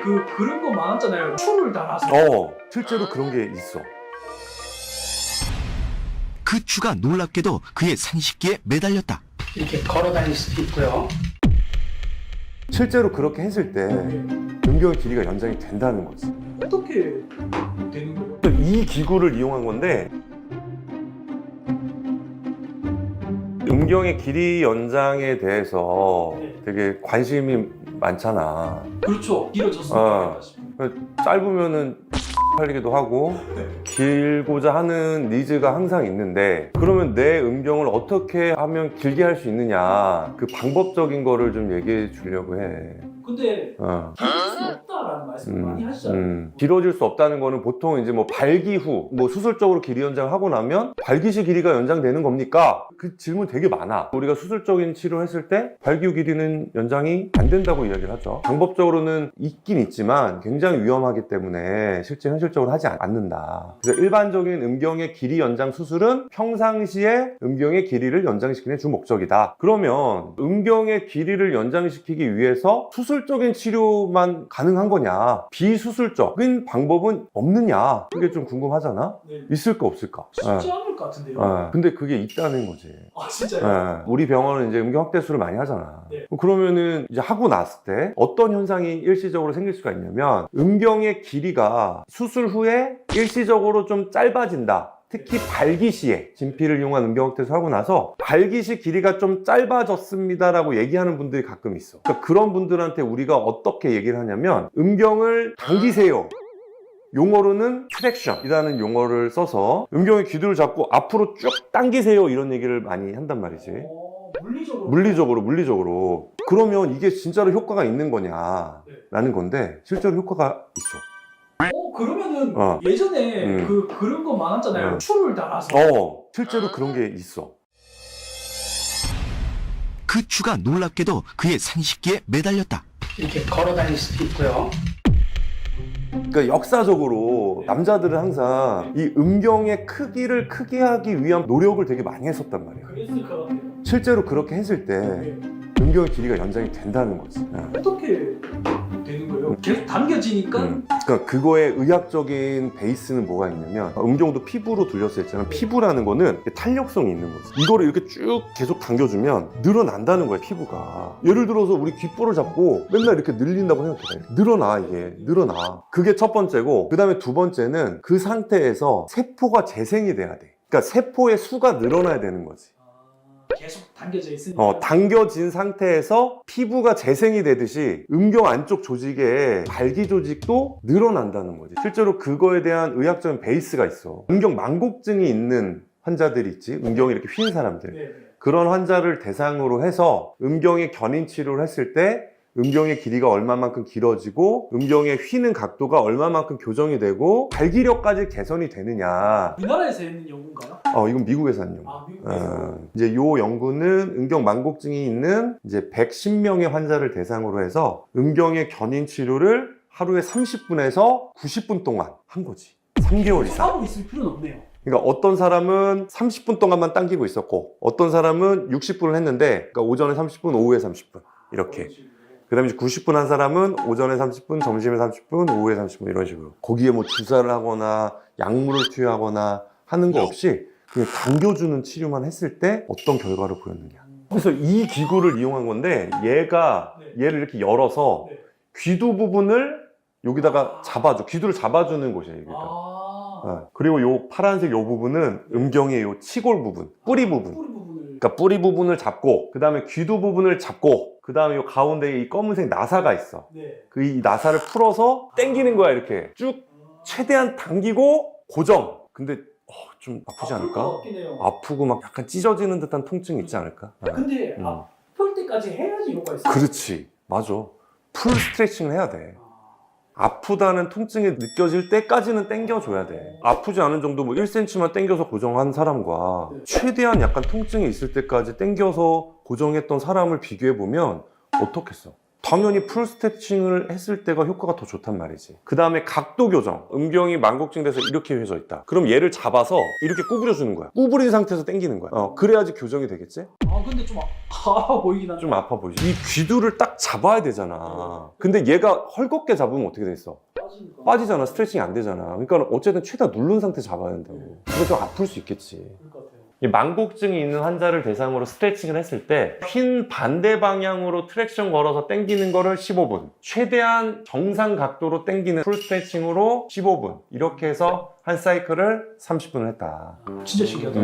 그런 거 많았잖아요. 줄을 달아서. 실제로 그런 게 있어. 그 추가 놀랍게도 그의 상식기에 매달렸다. 이렇게 걸어 다닐 수도 있고요. 실제로 그렇게 했을 때 음경의 길이가 연장이 된다는 거지. 어떻게 되는 거예요? 이 기구를 이용한 건데, 음경의 길이 연장에 대해서 네. 되게 관심이 많잖아. 그렇죠. 길어졌으면 좋겠다. 짧으면은 팔리기도 하고 길고자 하는 니즈가 항상 있는데, 그러면 내 음경을 어떻게 하면 길게 할 수 있느냐, 그 방법적인 거를 좀 얘기해 주려고 해. 근데 길어질 수 없다라는 말씀을 많이 하시잖아요. 길어질 수 없다는 거는 보통 이제 뭐 발기 후, 뭐 수술적으로 길이 연장을 하고 나면 발기 시 길이가 연장되는 겁니까? 그 질문 되게 많아. 우리가 수술적인 치료를 했을 때 발기 후 길이는 연장이 안 된다고 이야기를 하죠. 방법적으로는 있긴 있지만 굉장히 위험하기 때문에 실제 현실적으로 하지 않는다. 그래서 일반적인 음경의 길이 연장 수술은 평상시에 음경의 길이를 연장시키는 주 목적이다. 그러면 음경의 길이를 연장시키기 위해서 수술적인 치료만 가능한 거냐, 비수술적인 방법은 없느냐, 그게 좀 궁금하잖아. 네. 있을까 없을까? 쉽지 않을 것 같은데요. 근데 그게 있다는 거지. 아 진짜요? 우리 병원은 이제 음경 확대술을 많이 하잖아. 네. 그러면은 이제 하고 났을 때 어떤 현상이 일시적으로 생길 수가 있냐면, 음경의 길이가 수술 후에 일시적으로 좀 짧아진다. 특히 발기 시에 진피를 이용한 음경 확대술 하고 나서 발기 시 길이가 좀 짧아졌습니다라고 얘기하는 분들이 가끔 있어. 그러니까 그런 분들한테 우리가 어떻게 얘기를 하냐면, 음경을 당기세요. 용어로는 트랙션이라는 용어를 써서 음경의 기두를 잡고 앞으로 쭉 당기세요, 이런 얘기를 많이 한단 말이지. 물리적으로. 그러면 이게 진짜로 효과가 있는 거냐라는 건데, 실제로 효과가 있어. 그러면은 예전에 그런 거 많았잖아요. 줄을 달아서. 실제로 그런 게 있어. 그 추가 놀랍게도 그의 상식기에 매달렸다. 이렇게 걸어 다닐 수도 있고요. 그러니까 역사적으로 남자들은 항상 이 음경의 크기를 크게 하기 위한 노력을 되게 많이 했었단 말이야. 그랬을 것 같아요. 실제로 그렇게 했을 때 음경의 길이가 연장이 된다는 거지. 어떻게 되는 거예요? 계속 당겨지니까. 그러니까 그거의 의학적인 베이스는 뭐가 있냐면, 음경도 피부로 둘렸을 때 있잖아. 피부라는 거는 탄력성이 있는 거지. 이거를 이렇게 쭉 계속 당겨주면 늘어난다는 거야, 피부가. 예를 들어서 우리 귓볼을 잡고 맨날 이렇게 늘린다고 생각해. 늘어나, 이게. 늘어나. 그게 첫 번째고, 그 다음에 두 번째는 그 상태에서 세포가 재생이 돼야 돼. 그러니까 세포의 수가 늘어나야 되는 거지. 계속 당겨져 있으니까. 당겨진 상태에서 피부가 재생이 되듯이 음경 안쪽 조직의 발기 조직도 늘어난다는 거지. 실제로 그거에 대한 의학적인 베이스가 있어. 음경 망곡증이 있는 환자들이 있지. 음경이 이렇게 휜 사람들. 네. 그런 환자를 대상으로 해서 음경의 견인 치료를 했을 때 음경의 길이가 얼마만큼 길어지고 음경의 휘는 각도가 얼마만큼 교정이 되고 발기력까지 개선이 되느냐. 우리나라에서 있는 연구인가요? 이건 미국에서 한 연구. 미국에서. 이제 요 연구는 음경 망곡증이 있는 이제 110명의 환자를 대상으로 해서 음경의 견인 치료를 하루에 30분에서 90분 동안 한 거지. 3개월 이상. 하고 있을 필요는 없네요. 그러니까 어떤 사람은 30분 동안만 당기고 있었고, 어떤 사람은 60분을 했는데, 그러니까 오전에 30분, 오후에 30분 이렇게. 그 다음에 90분 한 사람은 오전에 30분, 점심에 30분, 오후에 30분 이런 식으로. 거기에 뭐 주사를 하거나 약물을 투여하거나 하는 거 없이 그냥 당겨주는 치료만 했을 때 어떤 결과를 보였느냐. 그래서 이 기구를 이용한 건데, 얘를 이렇게 열어서 귀두 부분을 여기다가 잡아줘. 귀두를 잡아주는 곳이에요, 여기가. 그리고 요 파란색 요 부분은 음경의 요 치골 부분, 뿌리 부분. 그러니까 뿌리 부분을 잡고, 그 다음에 귀두 부분을 잡고, 그 다음에 요 가운데에 이 검은색 나사가 있어. 그 이 나사를 풀어서 당기는 거야, 이렇게. 쭉 최대한 당기고 고정. 근데 좀 아프지 않을까? 아프고 막 약간 찢어지는 듯한 통증이 있지 않을까? 근데 아플 때까지 해야지 효과가 있어요. 그렇지. 맞아. 풀 스트레칭을 해야 돼. 아프다는 통증이 느껴질 때까지는 당겨줘야 돼. 아프지 않은 정도 뭐 1cm만 당겨서 고정한 사람과 최대한 약간 통증이 있을 때까지 당겨서 고정했던 사람을 비교해보면 어떻겠어? 당연히 풀 스트레칭을 했을 때가 효과가 더 좋단 말이지. 그 다음에 각도 교정. 음경이 만곡증 돼서 이렇게 휘어져 있다. 그럼 얘를 잡아서 이렇게 구부려주는 거야. 구부린 상태에서 당기는 거야. 그래야지 교정이 되겠지? 아 근데 좀 아파 보이긴 한데. 좀 아파 보이지? 이 귀두를 딱 잡아야 되잖아. 근데 얘가 헐겁게 잡으면 어떻게 돼 있어? 빠지니까. 빠지잖아. 스트레칭이 안 되잖아. 그러니까 어쨌든 최대한 누른 상태 잡아야 된다고. 그게 좀 아플 수 있겠지. 그럴 것 같아요. 이 만곡증이 있는 환자를 대상으로 스트레칭을 했을 때 핀 반대 방향으로 트랙션 걸어서 당기는 거를 15분, 최대한 정상 각도로 당기는 풀 스트레칭으로 15분, 이렇게 해서 한 사이클을 30분을 했다. 진짜 신기하다.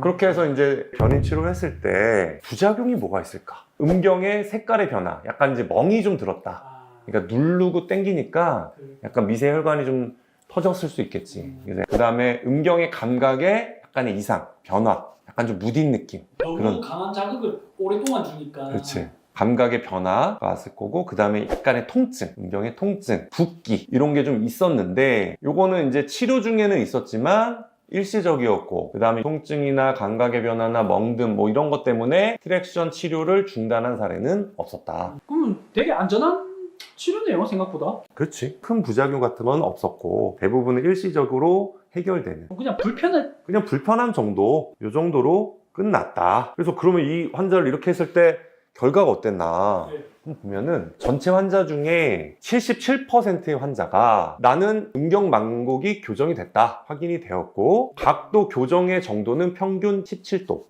그렇게 해서 이제 견인 치료를 했을 때 부작용이 뭐가 있을까? 음경의 색깔의 변화, 약간 이제 멍이 좀 들었다. 그러니까 누르고 당기니까 약간 미세 혈관이 좀 터졌을 수 있겠지. 그 다음에 음경의 감각에 약간의 이상, 변화, 약간 좀 무딘 느낌. 너무 그런- 강한 자극을 오랫동안 주니까. 그렇지. 감각의 변화가 왔을 거고, 그 다음에 약간의 통증, 음경의 통증, 붓기 이런 게 좀 있었는데, 요거는 이제 치료 중에는 있었지만 일시적이었고, 그 다음에 통증이나 감각의 변화나 멍듦 뭐 이런 것 때문에 트랙션 치료를 중단한 사례는 없었다. 그러면 되게 안전한 치료네요 생각보다. 그렇지. 큰 부작용 같은 건 없었고, 대부분은 일시적으로 해결되는. 그냥 불편해. 그냥 불편함 정도, 요 정도로 끝났다. 그래서 그러면 이 환자를 이렇게 했을 때 결과가 어땠나 보면은 전체 환자 중에 77%의 환자가 나는 음경만곡이 교정이 됐다 확인이 되었고, 각도 교정의 정도는 평균 17도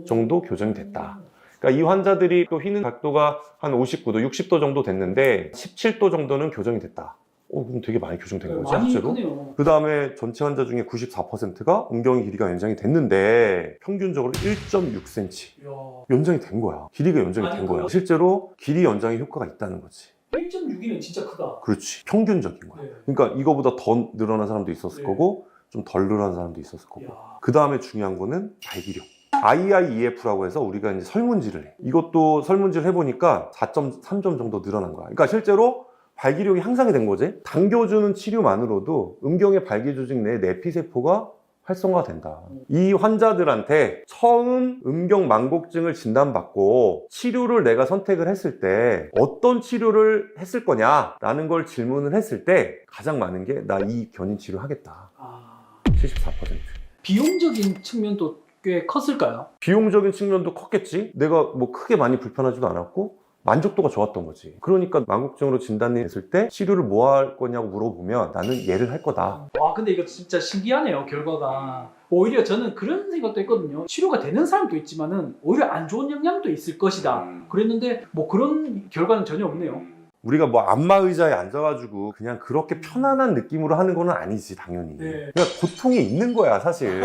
정도 교정이 됐다. 그러니까 이 환자들이 또 휘는 각도가 한 59도, 60도 정도 됐는데 17도 정도는 교정이 됐다. 그럼 되게 많이 교정된 거지, 많이 실제로. 크네요. 그 다음에 전체 환자 중에 94%가 음경의 길이가 연장이 됐는데 평균적으로 1.6cm 이야. 연장이 된 거야. 길이가 연장이 아니, 된 거야. 그거- 실제로 길이 연장에 효과가 있다는 거지. 1.6이면 진짜 크다. 그렇지. 평균적인 거야. 네. 그러니까 이거보다 더 늘어난 사람도 있었을 네. 거고, 좀 덜 늘어난 사람도 있었을 거고. 이야. 그 다음에 중요한 거는 발기력. IIEF라고 해서 우리가 이제 설문지를 해. 이것도 설문지를 해보니까 4.3점 정도 늘어난 거야. 그러니까 실제로 발기력이 향상이 된 거지. 당겨주는 치료만으로도 음경의 발기 조직 내 내피세포가 활성화가 된다. 이 환자들한테 처음 음경만곡증을 진단받고 치료를 내가 선택을 했을 때 어떤 치료를 했을 거냐라는 걸 질문을 했을 때 가장 많은 게 나 이 견인 치료 하겠다. 74%. 비용적인 측면도 꽤 컸을까요? 비용적인 측면도 컸겠지. 내가 뭐 크게 많이 불편하지도 않았고 만족도가 좋았던 거지. 그러니까 만곡증으로 진단이 됐을 때 치료를 뭐 할 거냐고 물어보면 나는 얘를 할 거다. 와 근데 이거 진짜 신기하네요 결과가. 오히려 저는 그런 생각도 했거든요. 치료가 되는 사람도 있지만은 오히려 안 좋은 영향도 있을 것이다 그랬는데 뭐 그런 결과는 전혀 없네요. 우리가 뭐 안마의자에 앉아가지고 그냥 그렇게 편안한 느낌으로 하는 건 아니지, 당연히. 네. 그냥 고통이 있는 거야, 사실.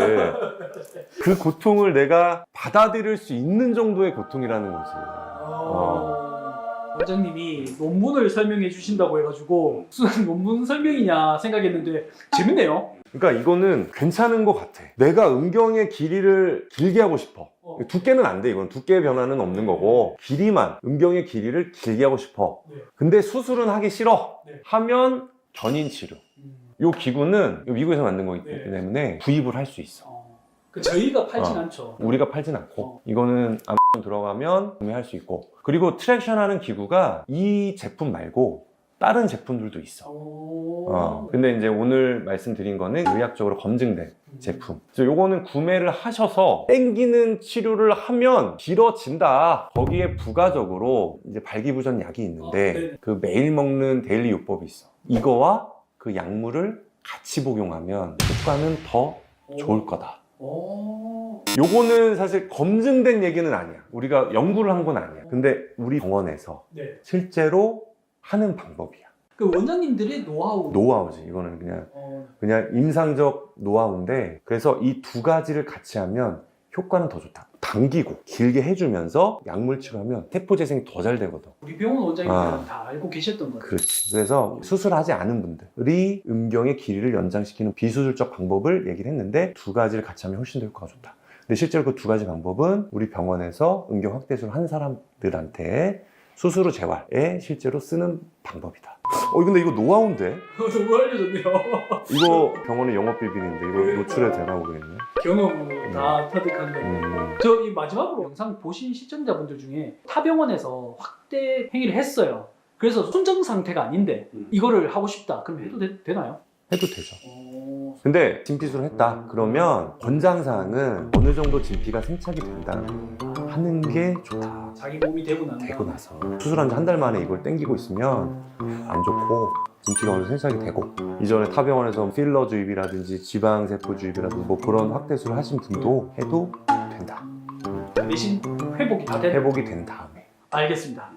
그 고통을 내가 받아들일 수 있는 정도의 고통이라는 거지. 원장님이 논문을 설명해 주신다고 해가지고 무슨 논문 설명이냐 생각했는데 재밌네요. 그러니까 이거는 괜찮은 것 같아. 내가 음경의 길이를 길게 하고 싶어. 두께는 안 돼. 이건 두께의 변화는 없는 거고, 길이만, 음경의 길이를 길게 하고 싶어. 네. 근데 수술은 하기 싫어. 네. 하면 견인 치료. 이 기구는 미국에서 만든 거기 네. 때문에 구입을 할 수 있어. 그 저희가 팔진 어. 않죠. 우리가 팔진 않고, 이거는 아무튼 들어가면 구매할 수 있고, 그리고 트랙션 하는 기구가 이 제품 말고 다른 제품들도 있어. 근데 이제 오늘 말씀드린 거는 의학적으로 검증된 제품. 요거는 구매를 하셔서 땡기는 치료를 하면 길어진다. 거기에 부가적으로 이제 발기부전 약이 있는데 네. 그 매일 먹는 데일리 요법이 있어. 이거와 그 약물을 같이 복용하면 효과는 더 좋을 거다. 요거는 사실 검증된 얘기는 아니야. 우리가 연구를 한 건 아니야. 근데 우리 병원에서 네. 실제로 하는 방법이야. 그 원장님들의 노하우. 노하우지. 이거는 그냥 임상적 노하우인데, 그래서 이 두 가지를 같이 하면 효과는 더 좋다. 당기고 길게 해주면서 약물 치료하면 세포 재생이 더 잘 되거든. 우리 병원 원장님들은 다 알고 계셨던 거예요. 그렇지. 그래서 수술하지 않은 분들이 음경의 길이를 연장시키는 비수술적 방법을 얘기를 했는데, 두 가지를 같이 하면 훨씬 더 효과가 좋다. 근데 실제로 그 두 가지 방법은 우리 병원에서 음경 확대술을 한 사람들한테 수술 후 재활에 실제로 쓰는 방법이다. 근데 이거 노하우인데? 너무 알려줬네요. 이거 병원의 영업 비밀인데 이거 노출해도 되나 모르겠네. 경험으로 다 터득한 거. 저 이 마지막으로 영상 보신 시청자분들 중에 타 병원에서 확대 행위를 했어요. 그래서 순정 상태가 아닌데 이거를 하고 싶다. 그럼 해도 되나요? 해도 되죠. 근데 진피술을 했다 그러면 권장사항은 어느 정도 진피가 생착이 된다 하는 게 좋다. 자기 몸이 되고 나서 수술한 지 한 달 만에 이걸 땡기고 있으면 안 좋고 진피가 어느 정도 생착이 되고 이전에 타 병원에서 필러 주입이라든지 지방세포 주입이라든지 뭐 그런 확대술을 하신 분도 해도 된다. 대신 회복이 다 된. 회복이 된 다음에 알겠습니다.